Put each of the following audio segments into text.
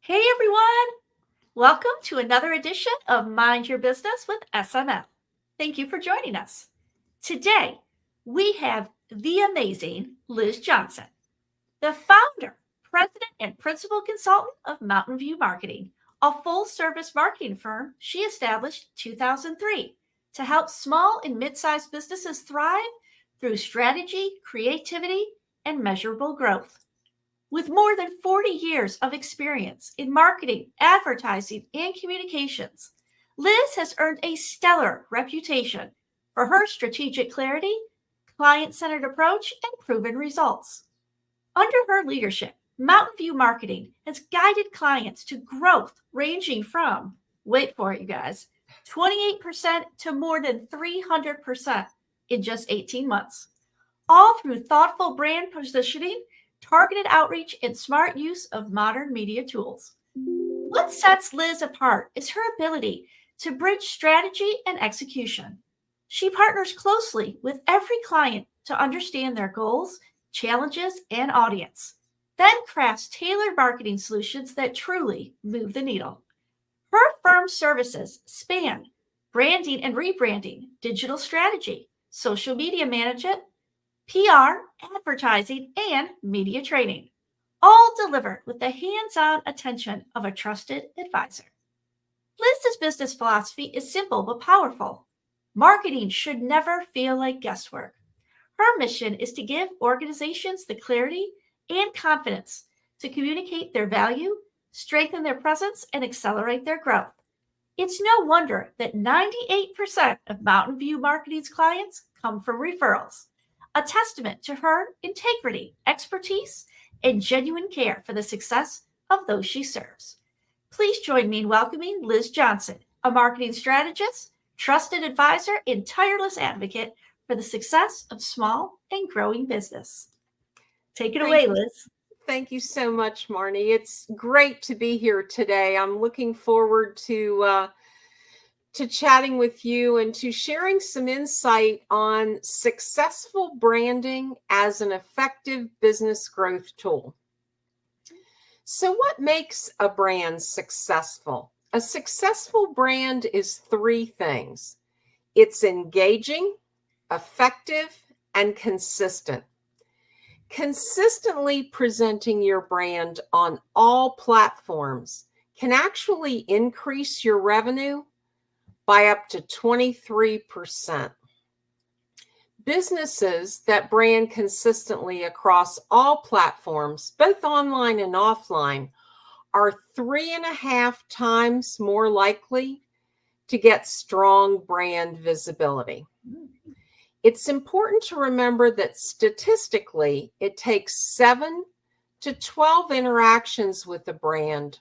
Hey everyone! Welcome to another edition of Mind Your Business with SML. Thank you for joining us. Today, we have the amazing Liz Johnson, the founder, president, and principal consultant of Mountain View Marketing, a full-service marketing firm she established in 2003 to help small and mid-sized businesses thrive through strategy, creativity, and measurable growth. With more than 40 years of experience in marketing, advertising, and communications, Liz has earned a stellar reputation for her strategic clarity, client centered approach, and proven results. Under her leadership, Mountain View Marketing has guided clients to growth ranging from, wait for it, you guys, 28% to more than 300% in just 18 months, all through thoughtful brand positioning, targeted outreach, and smart use of modern media tools. What sets Liz apart is her ability to bridge strategy and execution. She partners closely with every client to understand their goals, challenges, and audience, then crafts tailored marketing solutions that truly move the needle. Her firm's services span branding and rebranding, digital strategy, social media management, PR, advertising, and media training, all delivered with the hands on attention of a trusted advisor. Liz's business philosophy is simple but powerful. Marketing should never feel like guesswork. Her mission is to give organizations the clarity and confidence to communicate their value, strengthen their presence, and accelerate their growth. It's no wonder that 98% of Mountain View Marketing's clients come from referrals, a testament to her integrity, expertise, and genuine care for the success of those she serves. Please join me in welcoming Liz Johnson, a marketing strategist, trusted advisor, and tireless advocate for the success of small and growing business. Take it away, Liz. Thank you so much, Marnie. It's great to be here today. I'm looking forward to chatting with you and to sharing some insight on successful branding as an effective business growth tool. So what makes a brand successful? A successful brand is three things. It's engaging, effective, and consistent. Consistently presenting your brand on all platforms can actually increase your revenue by up to 23%. Businesses that brand consistently across all platforms, both online and offline, are 3.5 times more likely to get strong brand visibility. It's important to remember that statistically, it takes 7 to 12 interactions with a brand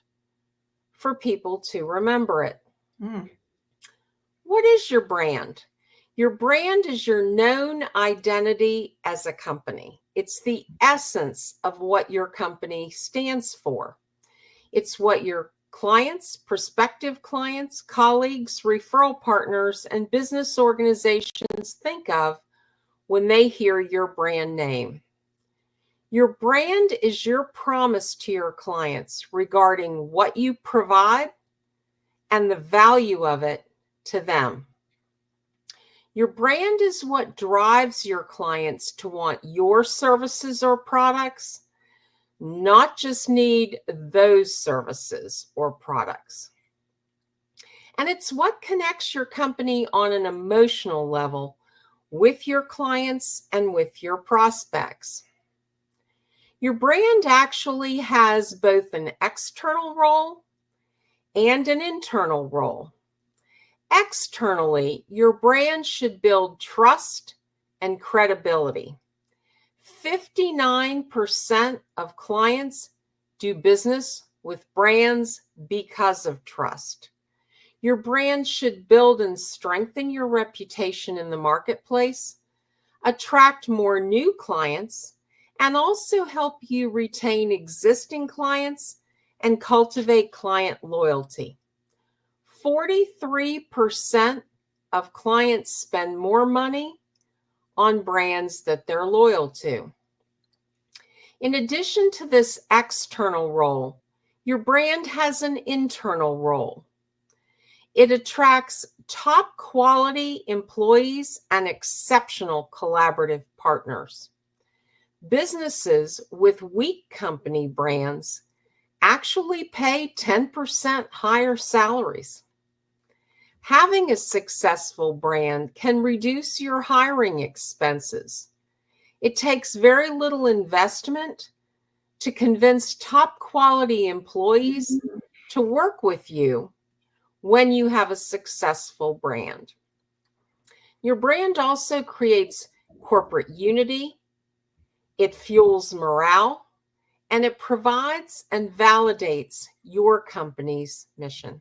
for people to remember it. What is your brand? Your brand is your known identity as a company. It's the essence of what your company stands for. It's what your clients, prospective clients, colleagues, referral partners, and business organizations think of when they hear your brand name. Your brand is your promise to your clients regarding what you provide and the value of it to them. Your brand is what drives your clients to want your services or products, not just need those services or products. And it's what connects your company on an emotional level with your clients and with your prospects. Your brand actually has both an external role and an internal role. Externally, your brand should build trust and credibility. 59% of clients do business with brands because of trust. Your brand should build and strengthen your reputation in the marketplace, attract more new clients, and also help you retain existing clients and cultivate client loyalty. 43% of clients spend more money on brands that they're loyal to. In addition to this external role, Your brand has an internal role. It attracts top quality employees and exceptional collaborative partners. Businesses with weak company brands actually pay 10% higher salaries. Having a successful brand can reduce your hiring expenses. It takes very little investment to convince top quality employees to work with you when you have a successful brand. Your brand also creates corporate unity, it fuels morale, and it provides and validates your company's mission.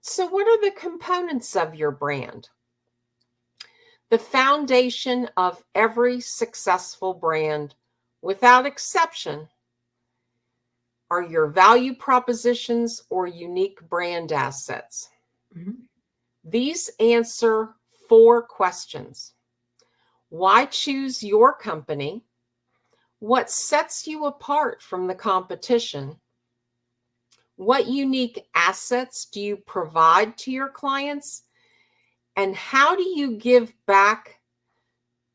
So, what are the components of your brand? The foundation of every successful brand, without exception, are your value propositions or unique brand assets. These answer 4 questions. Why choose your company? What sets you apart from the competition? What unique assets do you provide to your clients? And how do you give back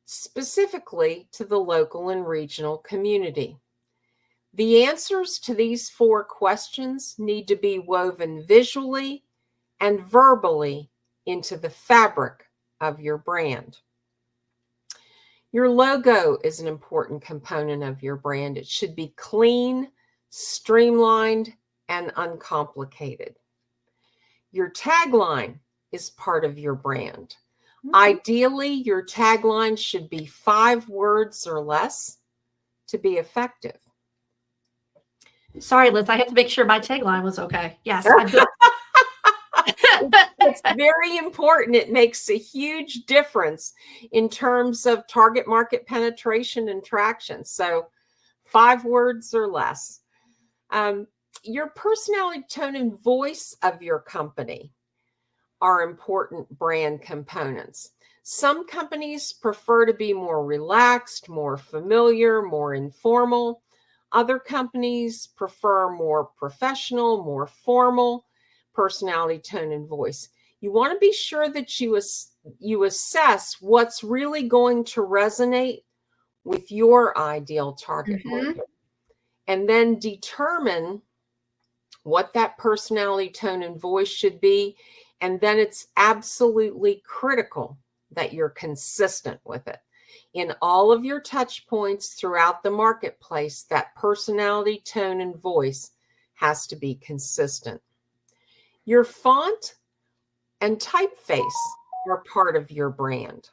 specifically to the local and regional community? The answers to these 4 questions need to be woven visually and verbally into the fabric of your brand. Your logo is an important component of your brand. It should be clean, streamlined, and uncomplicated. Your tagline is part of your brand. Ideally, your tagline should be 5 words or less to be effective. Sorry, Liz, I had to make sure my tagline was okay. Yes, I'm good. It's very important. It makes a huge difference in terms of target market penetration and traction. So 5 words or less. Your personality, tone, and voice of your company are important brand components. Some companies prefer to be more relaxed, more familiar, more informal. Other companies prefer more professional, more formal personality, tone, and voice. You want to be sure that you assess what's really going to resonate with your ideal target market, and then determine what that personality, tone, and voice should be. And then it's absolutely critical that you're consistent with it. In all of your touch points throughout the marketplace, that personality, tone, and voice has to be consistent. Your font and typeface are part of your brand.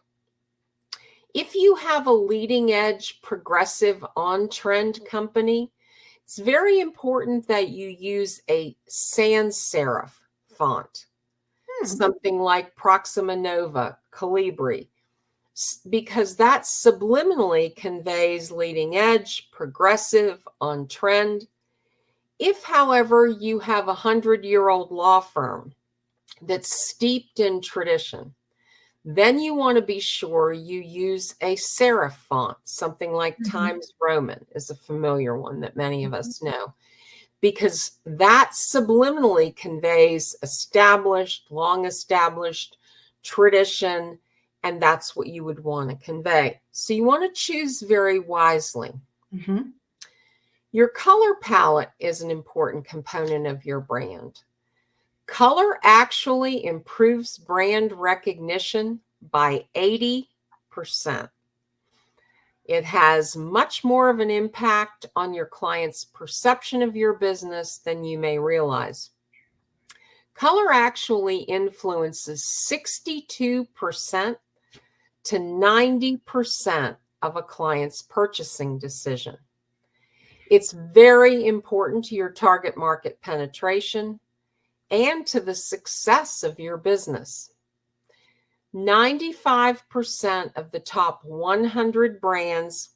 If you have a leading edge, progressive, on-trend company, it's very important that you use a sans serif font, something like Proxima Nova, Calibri, because that subliminally conveys leading edge, progressive, on trend. If, however, you have a 100-year-old law firm that's steeped in tradition, then you want to be sure you use a serif font. Something like Times Roman is a familiar one that many of us know, because that subliminally conveys established, long-established tradition, and that's what you would want to convey. So you want to choose very wisely. Your color palette is an important component of your brand. Color actually improves brand recognition by 80%. It has much more of an impact on your client's perception of your business than you may realize. Color actually influences 62% to 90% of a client's purchasing decision. It's very important to your target market penetration and to the success of your business. 95% of the top 100 brands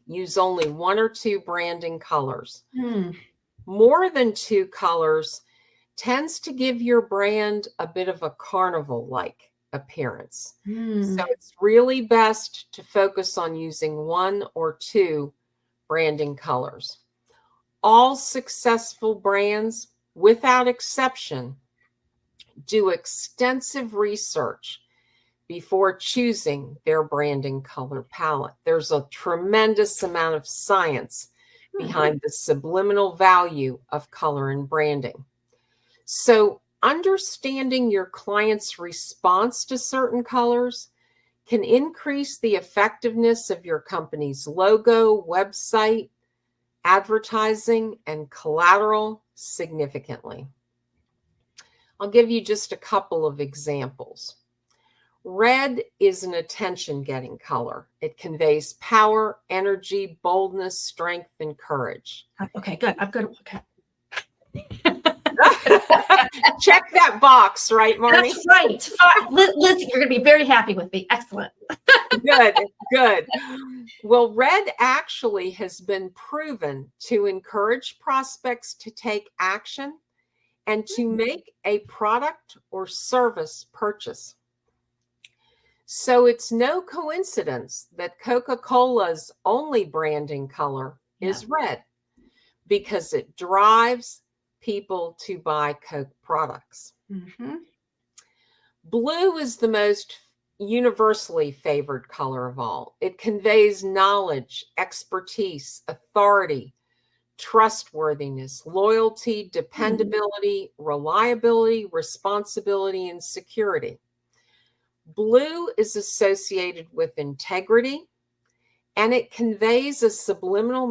use only 1 or 2 branding colors. More than 2 colors tends to give your brand a bit of a carnival-like appearance. So it's really best to focus on using 1 or 2 branding colors. All successful brands, without exception, do extensive research before choosing their branding color palette. There's a tremendous amount of science behind the subliminal value of color and branding. So understanding your client's response to certain colors can increase the effectiveness of your company's logo, website, advertising, and collateral significantly. I'll give you just a couple of examples. Red is an attention-getting color. It conveys power, energy, boldness, strength, and courage. Okay, good. I'm good. Okay. Check that box, right, Marnie? That's right. Liz, you're going to be very happy with me. Excellent. Good. Well, red actually has been proven to encourage prospects to take action and to make a product or service purchase. So it's no coincidence that Coca-Cola's only branding color is red, because it drives people to buy Coke products. Blue is the most universally favored color of all. It conveys knowledge, expertise, authority, trustworthiness, loyalty, dependability, reliability, responsibility, and security. Blue is associated with integrity, and it conveys a subliminal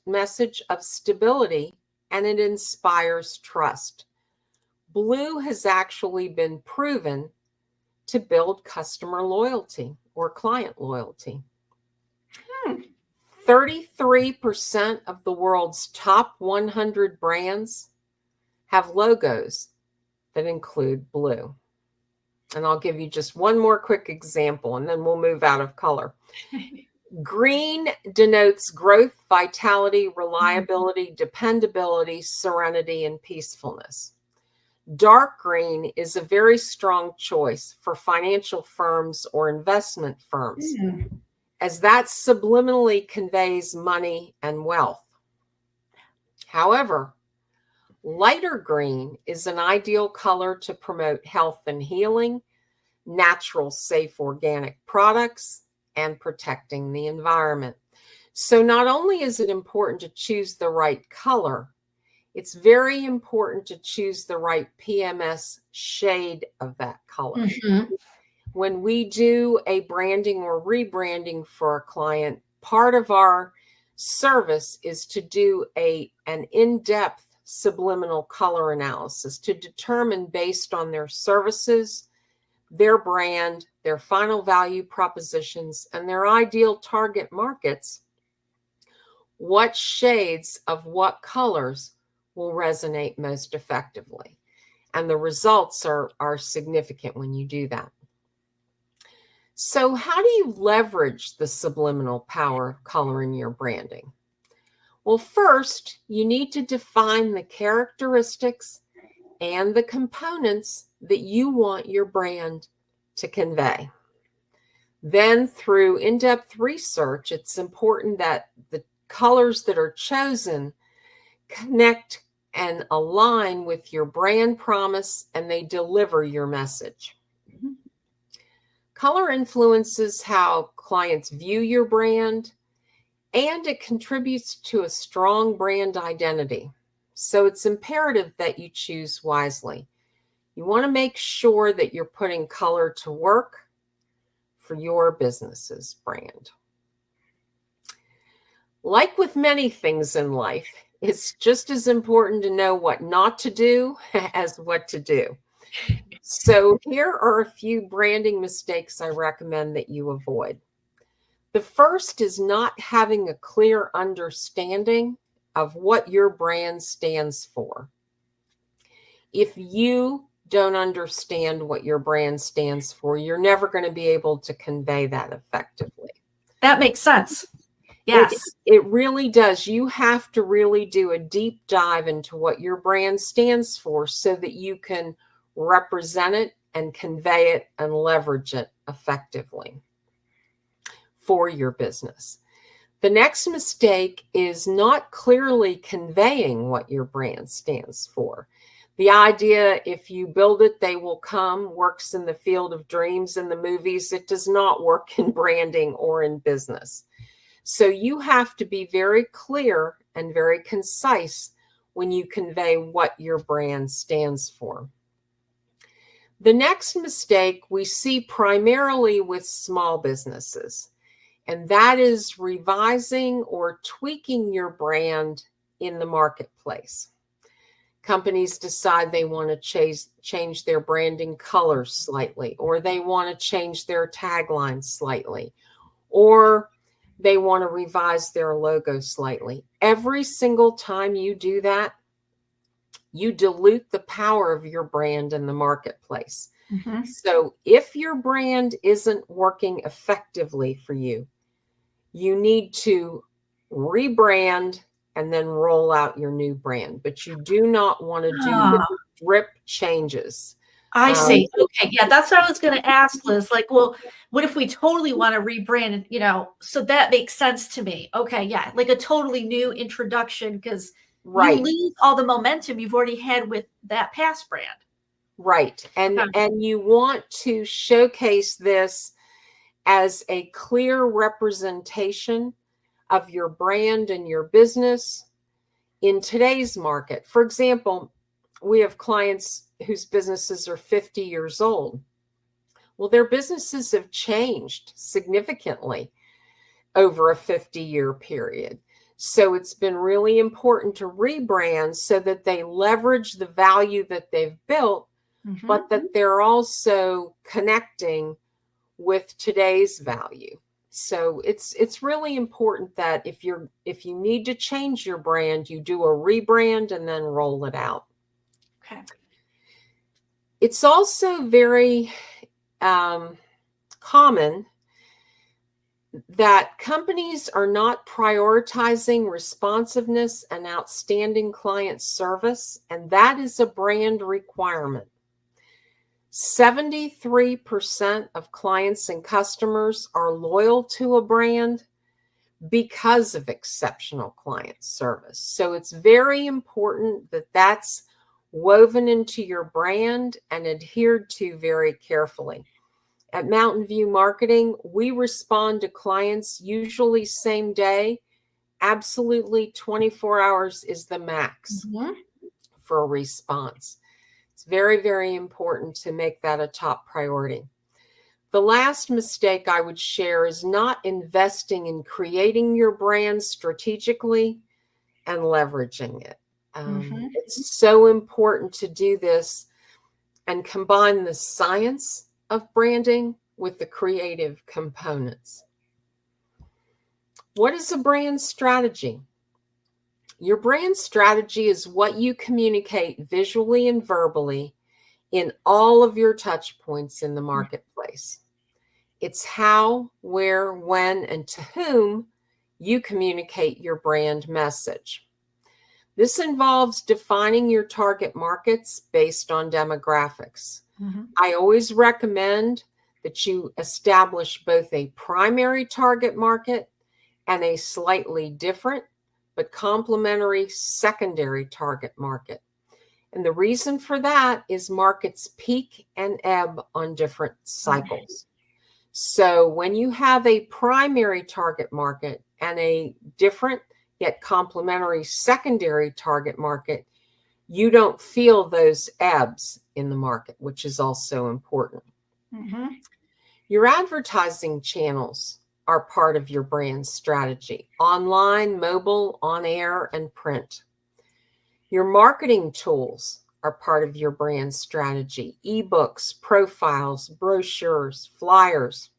message of stability, and it inspires trust. Blue has actually been proven to build customer loyalty or client loyalty. 33% of the world's top 100 brands have logos that include blue. And I'll give you just one more quick example, and then we'll move out of color. Green denotes growth, vitality, reliability, dependability, serenity, and peacefulness. Dark green is a very strong choice for financial firms or investment firms, as that subliminally conveys money and wealth. However, lighter green is an ideal color to promote health and healing, natural, safe, organic products, and protecting the environment. So not only is it important to choose the right color, it's very important to choose the right PMS shade of that color. When we do a branding or rebranding for a client, part of our service is to do an in-depth subliminal color analysis to determine, based on their services, their brand, their final value propositions, and their ideal target markets, what shades of what colors will resonate most effectively. And the results are significant when you do that. So how do you leverage the subliminal power of color in your branding? Well, first, you need to define the characteristics and the components that you want your brand to convey. Then, through in-depth research, it's important that the colors that are chosen connect and align with your brand promise, and they deliver your message. Color influences how clients view your brand, and it contributes to a strong brand identity. So it's imperative that you choose wisely. You want to make sure that you're putting color to work for your business's brand. Like with many things in life, it's just as important to know what not to do as what to do. So here are a few branding mistakes I recommend that you avoid. The first is not having a clear understanding of what your brand stands for. If you don't understand what your brand stands for, you're never going to be able to convey that effectively. That makes sense. Yes. It really does. You have to really do a deep dive into what your brand stands for so that you can represent it and convey it and leverage it effectively for your business. The next mistake is not clearly conveying what your brand stands for. The idea, if you build it, they will come, works in the field of dreams in the movies. It does not work in branding or in business. So you have to be very clear and very concise when you convey what your brand stands for. The next mistake we see primarily with small businesses, and that is revising or tweaking your brand in the marketplace. Companies decide they want to change their branding colors slightly, or they want to change their tagline slightly, or they want to revise their logo slightly. Every single time you do that, you dilute the power of your brand in the marketplace. Mm-hmm. So if your brand isn't working effectively for you, you need to rebrand and then roll out your new brand. But you do not want to do the drip changes. I see. Okay. Yeah, that's what I was going to ask, Liz. Like, well, what if we totally want to rebrand, so that makes sense to me. Okay. Yeah. Like a totally new introduction, because you Right, lose all the momentum you've already had with that past brand. right. And you want to showcase this as a clear representation of your brand and your business in today's market. For example, we have clients whose businesses are 50 years old. Well, their businesses have changed significantly over a 50-year period. So it's been really important to rebrand so that they leverage the value that they've built, Mm-hmm. but that they're also connecting with today's value. So it's really important that if you need to change your brand, you do a rebrand and then roll it out. Okay. It's also very common that companies are not prioritizing responsiveness and outstanding client service, and that is a brand requirement. 73% of clients and customers are loyal to a brand because of exceptional client service. So it's very important that that's woven into your brand and adhered to very carefully. At Mountain View Marketing, we respond to clients usually same day. Absolutely 24 hours is the max for a response. It's very, very important to make that a top priority. The last mistake I would share is not investing in creating your brand strategically and leveraging it. It's so important to do this and combine the science of branding with the creative components. What is a brand strategy? Your brand strategy is what you communicate visually and verbally in all of your touch points in the marketplace. It's how, where, when, and to whom you communicate your brand message. This involves defining your target markets based on demographics. I always recommend that you establish both a primary target market and a slightly different but complementary secondary target market. And the reason for that is markets peak and ebb on different cycles. So when you have a primary target market and a different yet complementary secondary target market, you don't feel those ebbs in the market, which is also important. Your advertising channels are part of your brand strategy: online, mobile, on air, and print. Your marketing tools are part of your brand strategy: ebooks, profiles, brochures, flyers.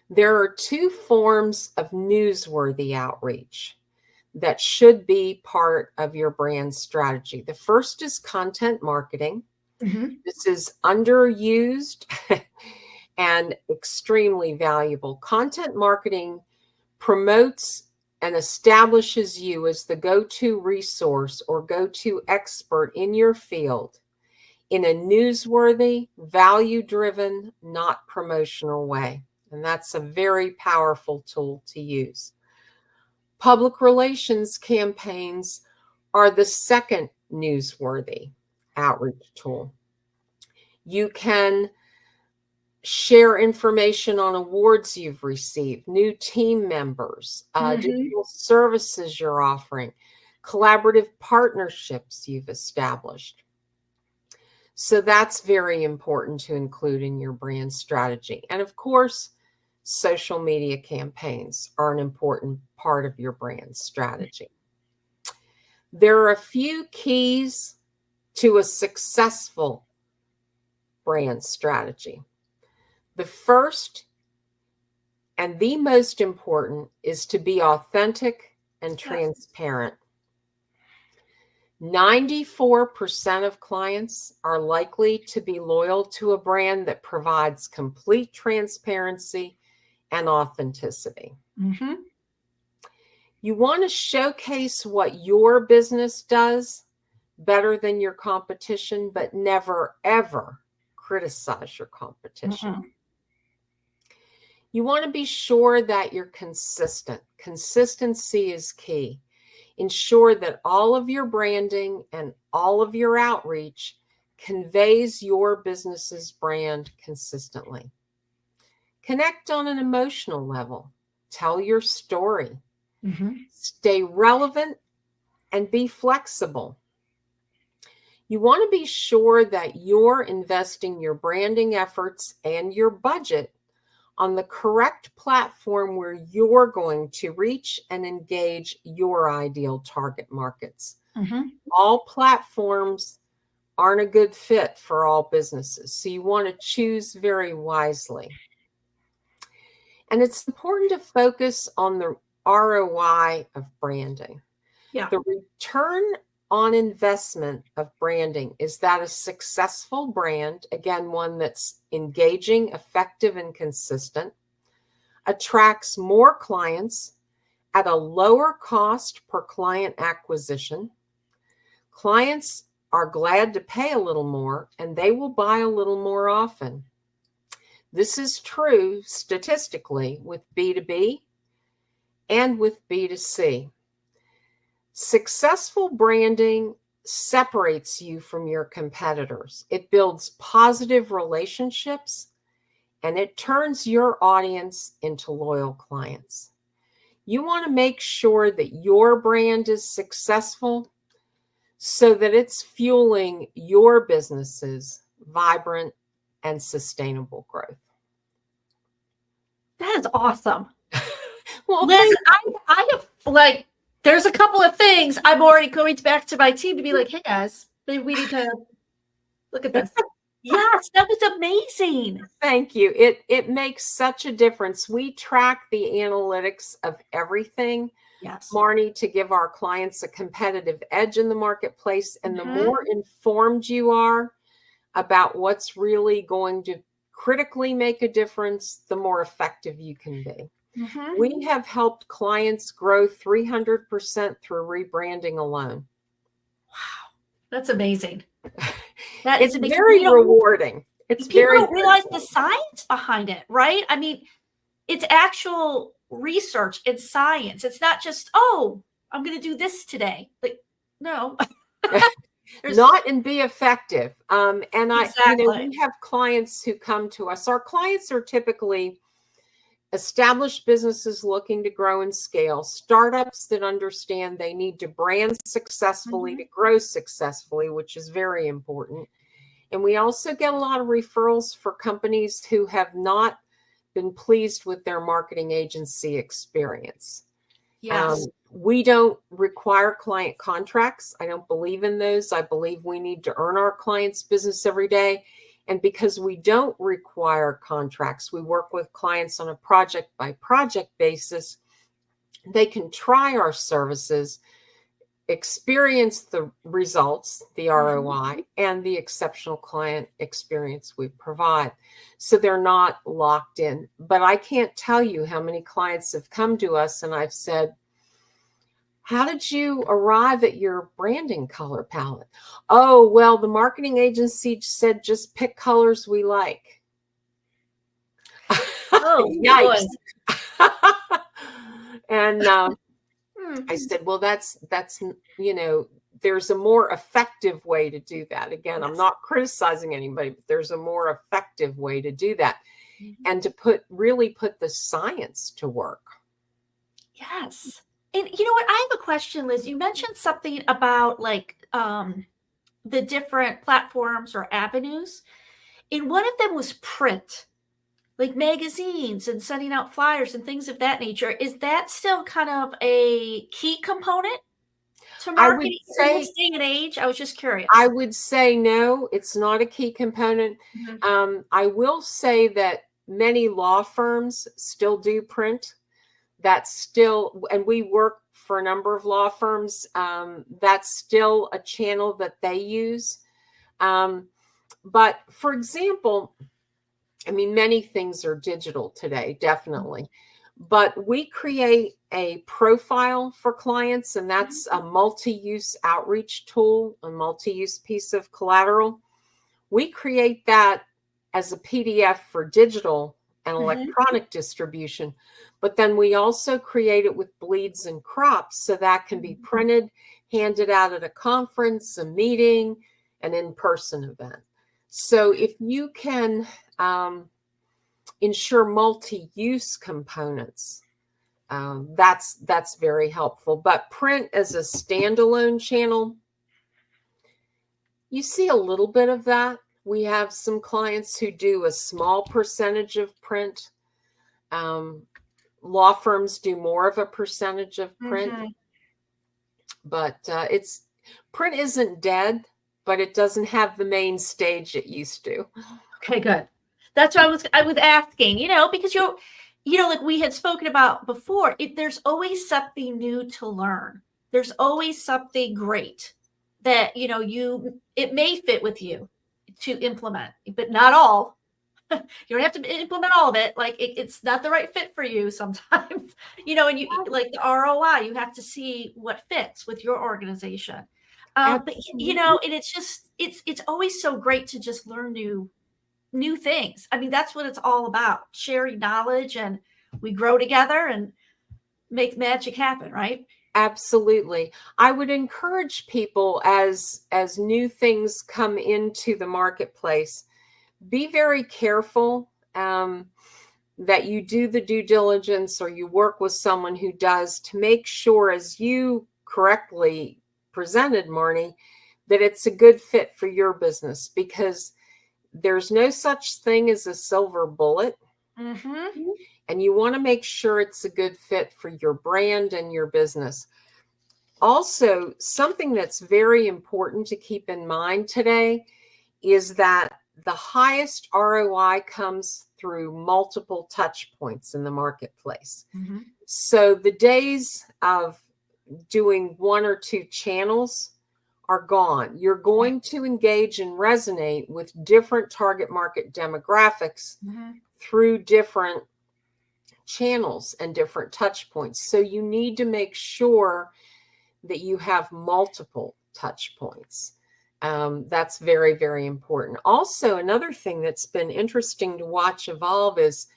There are two forms of newsworthy outreach that should be part of your brand strategy. The first is content marketing. This is underused and extremely valuable. Content marketing promotes and establishes you as the go-to resource or go-to expert in your field in a newsworthy, value-driven, not promotional way. and that's a very powerful tool to use. Public relations campaigns are the second newsworthy outreach tool. You can share information on awards you've received, new team members, digital services you're offering, collaborative partnerships you've established. So that's very important to include in your brand strategy. And of course, social media campaigns are an important part of your brand strategy. There are a few keys to a successful brand strategy. The first and the most important is to be authentic and transparent. 94% of clients are likely to be loyal to a brand that provides complete transparency and authenticity. You want to showcase what your business does better than your competition, but never, ever criticize your competition. You want to be sure that you're consistent. Consistency is key. Ensure that all of your branding and all of your outreach conveys your business's brand consistently. Connect on an emotional level. Tell your story. Stay relevant and be flexible. You want to be sure that you're investing your branding efforts and your budget on the correct platform where you're going to reach and engage your ideal target markets. All platforms aren't a good fit for all businesses, so you want to choose very wisely. And it's important to focus on the ROI of branding. The return on investment of branding is that a successful brand, again, one that's engaging, effective, and consistent, attracts more clients at a lower cost per client acquisition. Clients are glad to pay a little more, and they will buy a little more often. This is true statistically with B2B and with B2C. Successful branding separates you from your competitors. It builds positive relationships, and it turns your audience into loyal clients. You want to make sure that your brand is successful so that it's fueling your business's vibrant and sustainable growth. That is awesome. Well, Liz, I have there's a couple of things I'm already going back to my team to be like, hey guys, maybe we need to look at this. Yes, that was amazing. Thank you. It makes such a difference. We track the analytics of everything, Marnie, to give our clients a competitive edge in the marketplace. And the more informed you are about what's really going to critically make a difference, the more effective you can be. We have helped clients grow 300% through rebranding alone. Wow, that's amazing. It's very rewarding. People don't realize the science behind it, right? I mean, it's actual research, it's science. It's not just, oh, I'm going to do this today. Like, no. Not and be effective. And we have clients who come to us. Our clients are typically established businesses looking to grow and scale, startups that understand they need to brand successfully to grow successfully, which is very important. And we also get a lot of referrals for companies who have not been pleased with their marketing agency experience. We don't require client contracts. I don't believe in those. I believe we need to earn our clients' business every day. And because we don't require contracts, we work with clients on a project-by-project basis. They can try our services, experience the results, the ROI, and the exceptional client experience we provide. So they're not locked in. But I can't tell you how many clients have come to us and I've said, how did you arrive at your branding color palette? Oh, well, the marketing agency said just pick colors we like. Oh, Yikes. boy. And I said, well, that's, there's a more effective way to do that. Again, I'm Yes. not criticizing anybody, but there's a more effective way to do that. Mhm. And to really put the science to work. Yes. And you know what? I have a question, Liz. You mentioned something about like the different platforms or avenues. And one of them was print, like magazines and sending out flyers and things of that nature. Is that still kind of a key component to I would marketing in say this day and age? I was just curious. I would say no, it's not a key component. Mhm. I will say that many law firms still do print. That's still, and we work for a number of law firms. That's still a channel that they use. But for example, I mean, many things are digital today, definitely. But we create a profile for clients, and that's a multi-use outreach tool, a multi-use piece of collateral. We create that as a PDF for digital and electronic distribution, but then we also create it with bleeds and crops so that can be printed, handed out at a conference, a meeting, an in-person event. So if you can ensure multi-use components, that's very helpful. But print as a standalone channel, you see a little bit of that. We have some clients who do a small percentage of print. Law firms do more of a percentage of print, but print isn't dead, but it doesn't have the main stage it used to. Okay, good. That's what I was asking, because like we had spoken about before, there's always something new to learn. There's always something great that, it may fit with you to implement, but not all. You don't have to implement all of it. Like it's not the right fit for you sometimes, and you like the ROI, you have to see what fits with your organization. But and it's just, it's always so great to just learn new things. I mean, that's what it's all about, sharing knowledge, and we grow together and make magic happen, right? Absolutely. I would encourage people as new things come into the marketplace, be very careful that you do the due diligence or you work with someone who does, to make sure, as you correctly presented, Marnie, that it's a good fit for your business, because there's no such thing as a silver bullet. And you want to make sure it's a good fit for your brand and your business. Also, something that's very important to keep in mind today is that the highest ROI comes through multiple touch points in the marketplace. So the days of doing one or two channels are gone. You're going to engage and resonate with different target market demographics through different channels and different touch points. So you need to make sure that you have multiple touch points. That's very, very important. Also, another thing that's been interesting to watch evolve is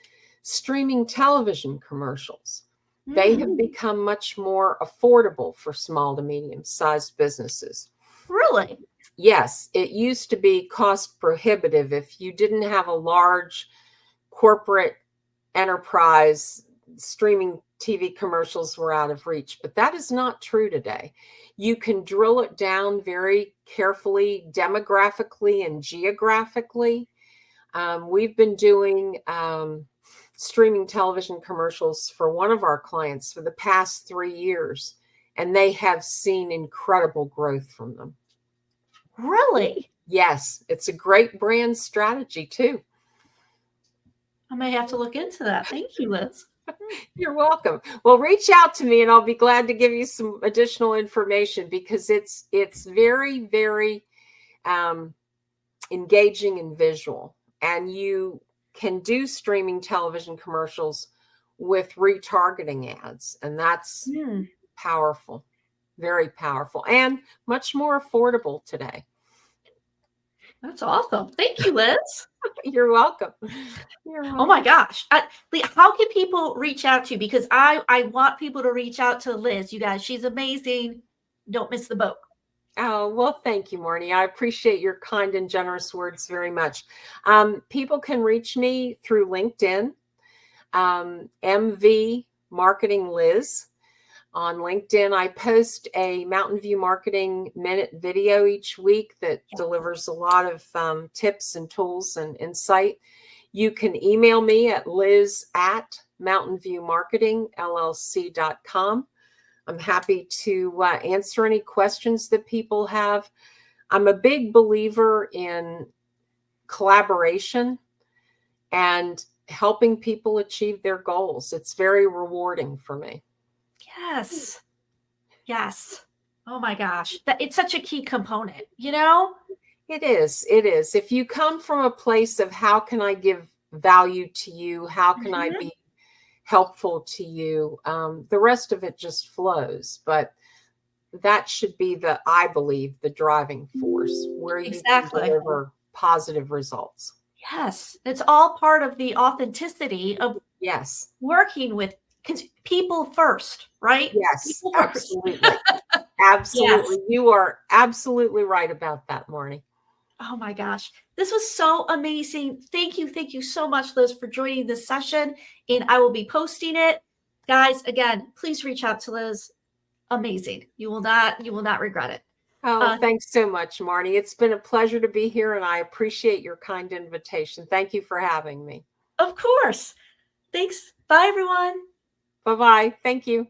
streaming television commercials. They have become much more affordable for small to medium-sized businesses. Really? Yes, it used to be cost prohibitive. If you didn't have a large corporate enterprise, streaming TV commercials were out of reach, but that is not true today. You can drill it down very carefully, demographically and geographically. We've been doing streaming television commercials for one of our clients for the past 3 years, and they have seen incredible growth from them. Really? Yes, it's a great brand strategy too. I may have to look into that. Thank you, Liz. You're welcome. Well, reach out to me and I'll be glad to give you some additional information, because it's very, very engaging and visual. And you can do streaming television commercials with retargeting ads. And that's powerful, very powerful, and much more affordable today. That's awesome. Thank you, Liz. You're welcome. You're Oh welcome. my gosh. Lee, how can people reach out to you? Because I want people to reach out to Liz. You guys, she's amazing. Don't miss the boat. Oh, well, thank you, Marnie. I appreciate your kind and generous words very much. People can reach me through LinkedIn, MV Marketing Liz. On LinkedIn, I post a Mountain View Marketing Minute video each week that delivers a lot of tips and tools and insight. You can email me at liz@mountainviewmarketingllc.com. I'm happy to answer any questions that people have. I'm a big believer in collaboration and helping people achieve their goals. It's very rewarding for me. Yes. Yes. Oh my gosh. It's such a key component, you know? It is. It is. If you come from a place of how can I give value to you? How can I be helpful to you? The rest of it just flows. But that should be I believe, the driving force where you can deliver positive results. Yes. It's all part of the authenticity of working with people first, right? Yes, People absolutely. First. Absolutely. Yes. You are absolutely right about that, Marnie. Oh my gosh. This was so amazing. Thank you. Thank you so much, Liz, for joining this session. And I will be posting it. Guys, again, please reach out to Liz. Amazing. You will not regret it. Oh, thanks so much, Marnie. It's been a pleasure to be here, and I appreciate your kind invitation. Thank you for having me. Of course. Thanks. Bye, everyone. Bye-bye. Thank you.